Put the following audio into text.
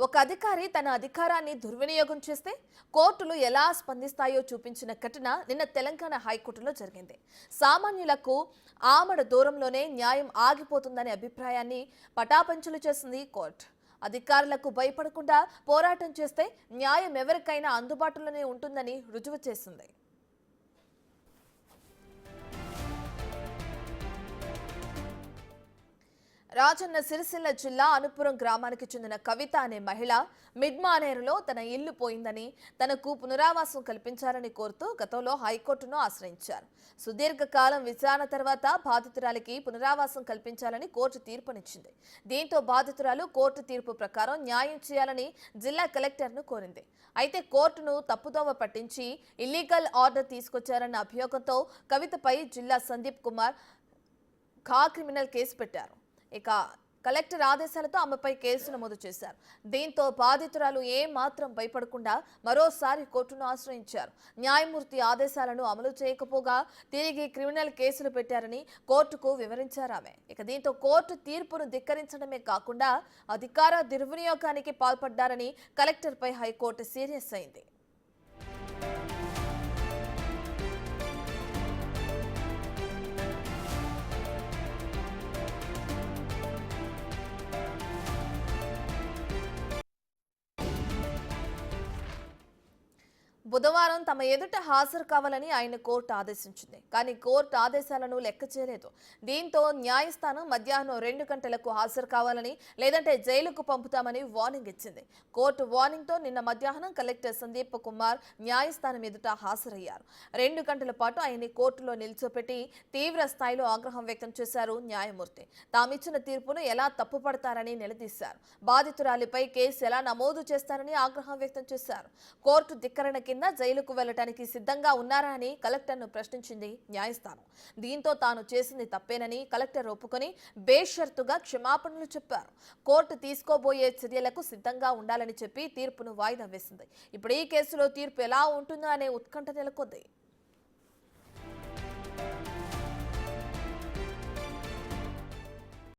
ఒక అధికారి తన అధికారాన్ని దుర్వినియోగం చేస్తే కోర్టులు ఎలా స్పందిస్తాయో చూపించిన ఘటన నిన్న తెలంగాణ హైకోర్టులో జరిగింది. సామాన్యులకు ఆమడ దూరంలోనే న్యాయం ఆగిపోతుందనే అభిప్రాయాన్ని పటాపంచలు చేసింది కోర్టు. అధికారులకు భయపడకుండా పోరాటం చేస్తే న్యాయం ఎవరికైనా అందుబాటులోనే ఉంటుందని రుజువు చేసింది. రాజన్న సిరిసిల్ల జిల్లా అనుపురం గ్రామానికి చెందిన కవిత అనే మహిళ మిడ్మానేరులో తన ఇల్లు పోయిందని, తనకు పునరావాసం కల్పించాలని కోరుతూ గతంలో హైకోర్టును ఆశ్రయించారు. సుదీర్ఘకాలం విచారణ తర్వాత బాధితురాలికి పునరావాసం కల్పించాలని కోర్టు తీర్పునిచ్చింది. దీంతో బాధితురాలు కోర్టు తీర్పు ప్రకారం న్యాయం చేయాలని జిల్లా కలెక్టర్ను కోరింది. అయితే కోర్టును తప్పుదోవ పట్టించి ఇల్లీగల్ ఆర్డర్ తీసుకొచ్చారన్న అభియోగంతో కవితపై జిల్లా సందీప్ కుమార్ క్రిమినల్ కేసు పెట్టారు. ఇక కలెక్టర్ ఆదేశాలతో ఆమెపై కేసు నమోదు చేశారు. దీంతో బాధితురాలు ఏమాత్రం భయపడకుండా మరోసారి కోర్టును ఆశ్రయించారు. న్యాయమూర్తి ఆదేశాలను అమలు చేయకపోగా తిరిగి క్రిమినల్ కేసులు పెట్టారని కోర్టుకు వివరించారు ఆమె. ఇక దీంతో కోర్టు తీర్పును ధిక్కరించడమే కాకుండా అధికార దుర్వినియోగానికి పాల్పడ్డారని కలెక్టర్పై హైకోర్టు సీరియస్ అయింది. బుధవారం తమ ఎదుట హాజరు కావాలని ఆయన కోర్టు ఆదేశించింది. కానీ కోర్టు ఆదేశాలను లెక్క చేయలేదు. దీంతో న్యాయస్థానం మధ్యాహ్నం 2 గంటలకు హాజరు కావాలని, లేదంటే జైలుకు పంపుతామని వార్నింగ్ ఇచ్చింది. కోర్టు వార్నింగ్తో నిన్న మధ్యాహ్నం కలెక్టర్ సందీప్ కుమార్ న్యాయస్థానం ఎదుట హాజరయ్యారు. 2 గంటల పాటు ఆయన్ని కోర్టులో నిల్చోపెట్టి తీవ్ర స్థాయిలో ఆగ్రహం వ్యక్తం చేశారు న్యాయమూర్తి. తామిచ్చిన తీర్పును ఎలా తప్పుపడతారని నిలదీశారు. బాధితురాలిపై కేసు ఎలా నమోదు చేస్తారని ఆగ్రహం వ్యక్తం చేశారు. కోర్టు ధిక్కరణ కింద జైలుకు వెళ్లడానికి సిద్ధంగా ఉన్నారా అని కలెక్టర్ను ప్రశ్నించింది న్యాయస్థానం. దీంతో తాను చేసింది తప్పేనని కలెక్టర్ ఒప్పుకొని బేషరతుగా క్షమాపణలు చెప్పారు. కోర్టు తీసుకోబోయే చర్యలకు సిద్ధంగా ఉండాలని చెప్పి తీర్పును వాయిదా వేసింది. ఇప్పుడు ఈ కేసులో తీర్పు ఎలా ఉంటుందో అనే ఉత్కంఠ నెలకొంది.